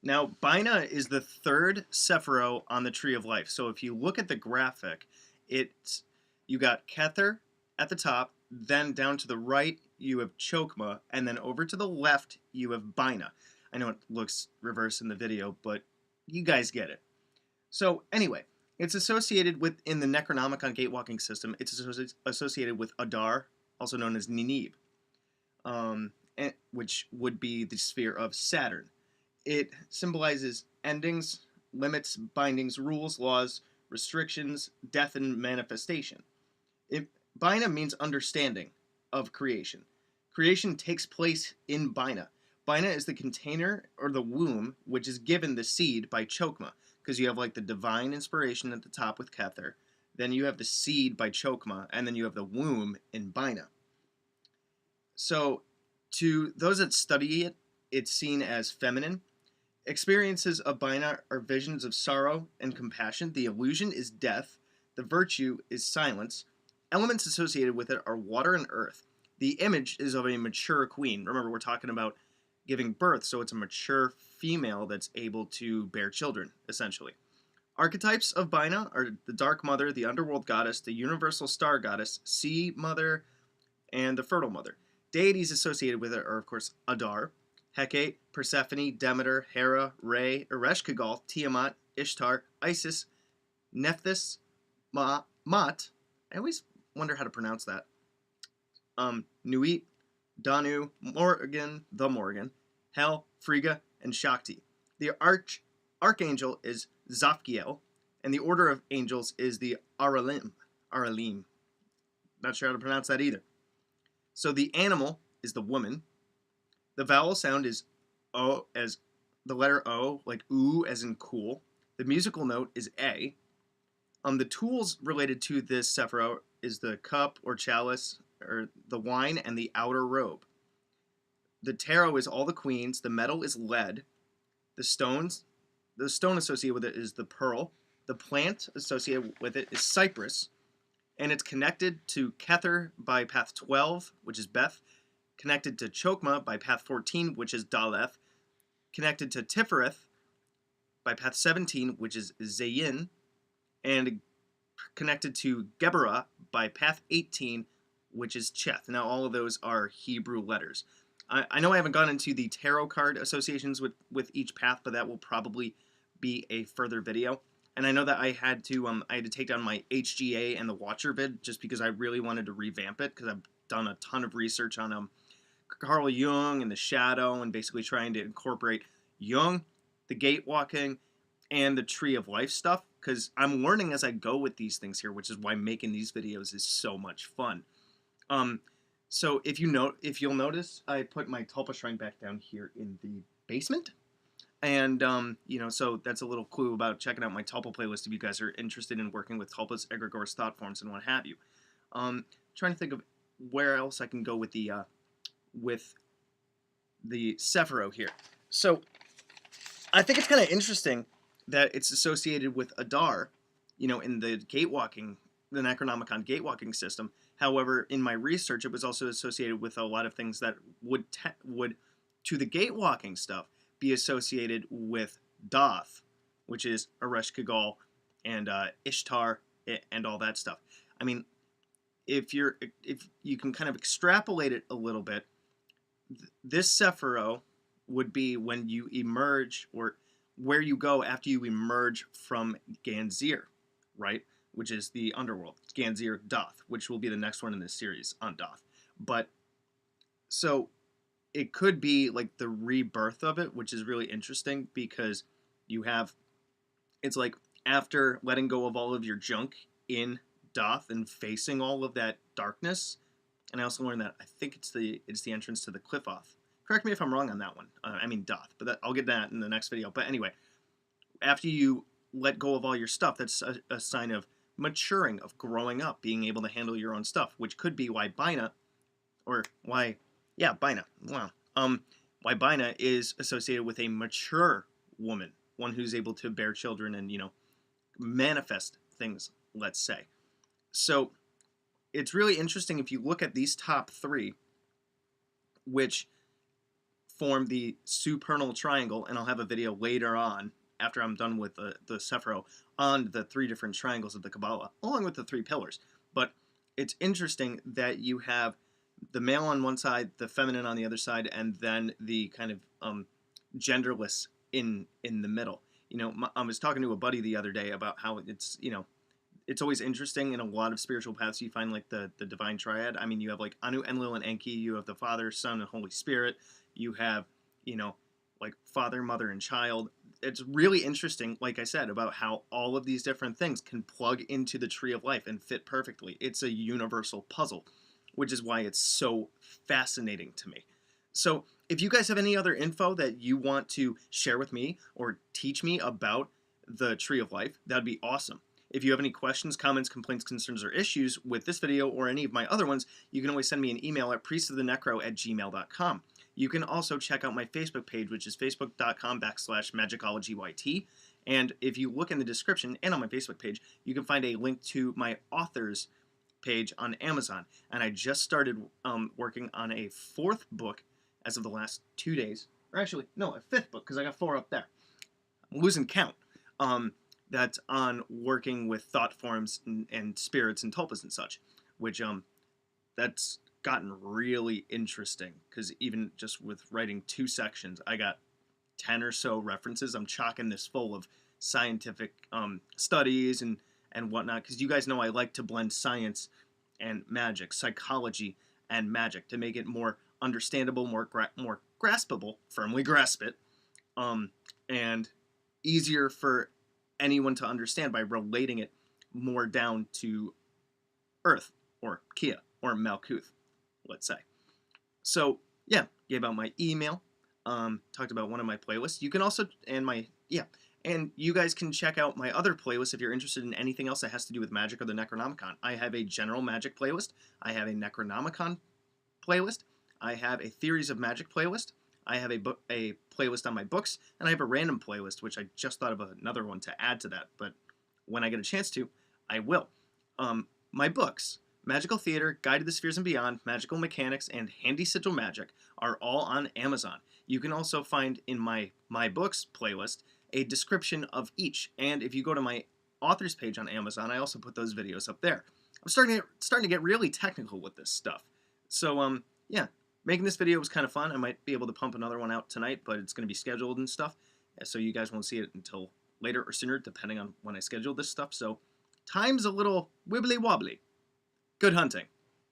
Now, Binah is the third Sephiroth on the Tree of Life. So if you look at the graphic, it's you got Kether at the top, then down to the right you have Chokmah, and then over to the left you have Binah. I know it looks reversed in the video, but you guys get it. So anyway, it's associated with in the Necronomicon gatewalking system. It's associated with Adar, also known as Ninib, which would be the sphere of Saturn. It symbolizes endings, limits, bindings, rules, laws, restrictions, death, and manifestation. It, Binah means understanding of creation. Creation takes place in Binah. Binah is the container or the womb which is given the seed by Chokmah, because you have like the divine inspiration at the top with Kether, then you have the seed by Chokmah, and then you have the womb in Binah. So, to those that study it, it's seen as feminine. Experiences of Binah are visions of sorrow and compassion. The illusion is death. The virtue is silence. Elements associated with it are water and earth. The image is of a mature queen. Remember, we're talking about giving birth, so it's a mature female that's able to bear children, essentially. Archetypes of Binah are the Dark Mother, the Underworld Goddess, the Universal Star Goddess, Sea Mother, and the Fertile Mother. Deities associated with it are, of course, Adar, Hecate, Persephone, Demeter, Hera, Re, Ereshkigal, Tiamat, Ishtar, Isis, Nephthys, Mot. I always wonder how to pronounce that. Nuit, Danu, Morgan, the Morgan, Hel, Frigga, and Shakti. The archangel is Zafkiel, and the order of angels is the Aralim. Aralim. Not sure how to pronounce that either. So the animal is the woman. The vowel sound is O as the letter O, like oo as in cool. The musical note is A. The tools related to this Sephiroth is the cup or chalice, or the wine, and the outer robe. The tarot is all the queens. The metal is lead. The stone associated with it is the pearl. The plant associated with it is cypress. And it's connected to Kether by path 12, which is Beth. Connected to Chokmah by path 14, which is Daleth. Connected to Tifereth by path 17, which is Zayin. And connected to Geberah by path 18, which is Cheth. Now, all of those are Hebrew letters. I know I haven't gone into the tarot card associations with each path, but that will probably be a further video. And I know that I had to take down my HGA and the Watcher vid just because I really wanted to revamp it, because I've done a ton of research on Carl Jung and the shadow, and basically trying to incorporate Jung, the gate walking, and the Tree of Life stuff, because I'm learning as I go with these things here, which is why making these videos is so much fun. So if you'll notice, I put my Tulpa shrine back down here in the basement. And, so that's a little clue about checking out my Tulpa playlist if you guys are interested in working with Tulpas, egregores, thought forms, and what have you. Trying to think of where else I can go with the Sephiroth here. So, I think it's kind of interesting that it's associated with Adar, in the Necronomicon gatewalking system. However, in my research, it was also associated with a lot of things that would to the gatewalking stuff, be associated with Doth, which is Ereshkigal and Ishtar and all that stuff. I mean, if you can kind of extrapolate it a little bit, this Sephiroth would be when you emerge, or where you go after you emerge from Ganzir, right? Which is the underworld. Ganzir Doth, which will be the next one in this series on Doth. But so it could be like the rebirth of it, which is really interesting, because it's like after letting go of all of your junk in Doth and facing all of that darkness. And I also learned that I think it's the entrance to the Cliffoth. Correct me if I'm wrong on that one. I mean Doth, but I'll get that in the next video. But anyway, after you let go of all your stuff, that's a sign of maturing, of growing up, being able to handle your own stuff, which could be why Binah, why Binah is associated with a mature woman, one who's able to bear children and, manifest things, let's say. So it's really interesting if you look at these top three, which form the supernal triangle, and I'll have a video later on after I'm done with the Sephiro on the 3 different triangles of the Kabbalah, along with the 3 pillars. But it's interesting that you have the male on one side, the feminine on the other side, and then the kind of genderless in the middle. You know, I was talking to a buddy the other day about how it's, you know, it's always interesting in a lot of spiritual paths. You find like the divine triad. I mean, you have like Anu, Enlil, and Enki. You have the Father, Son, and Holy Spirit. You have, you know, like father, mother, and child. It's really interesting, like I said, about how all of these different things can plug into the tree of life and fit perfectly. It's a universal puzzle, which is why it's so fascinating to me. So if you guys have any other info that you want to share with me or teach me about the tree of life, that'd be awesome. If you have any questions, comments, complaints, concerns, or issues with this video or any of my other ones, you can always send me an email at priestofthenecro@gmail.com. You can also check out my Facebook page, which is facebook.com/magickologyYT. And if you look in the description and on my Facebook page, you can find a link to my author's page on Amazon. And I just started working on a 4th book as of the last 2 days. Or actually, no, a 5th book, because I got 4 up there. I'm losing count. That's on working with thought forms and spirits and tulpas and such, which that's gotten really interesting, because even just with writing 2 sections, I got 10 or so references. I'm chock-in this full of scientific studies and whatnot, because you guys know I like to blend science and magic, psychology and magic, to make it more understandable, more graspable, firmly grasp it, and easier for anyone to understand by relating it more down to Earth, or Kia, or Malkuth, let's say. So, yeah, gave out my email, talked about one of my playlists. You can also, and you guys can check out my other playlists if you're interested in anything else that has to do with magic or the Necronomicon. I have a general magic playlist, I have a Necronomicon playlist, I have a Theories of Magic playlist, I have a playlist on my books, and I have a random playlist, which I just thought of another one to add to that, but when I get a chance to, I will. My books, Magical Theater, Guide to the Spheres and Beyond, Magical Mechanics, and Handy Sigil Magic are all on Amazon. You can also find in my books playlist a description of each, and if you go to my author's page on Amazon, I also put those videos up there. I'm starting to get really technical with this stuff. So, yeah. Making this video was kind of fun. I might be able to pump another one out tonight, but it's going to be scheduled and stuff, so you guys won't see it until later or sooner, depending on when I schedule this stuff. So time's a little wibbly wobbly. Good hunting.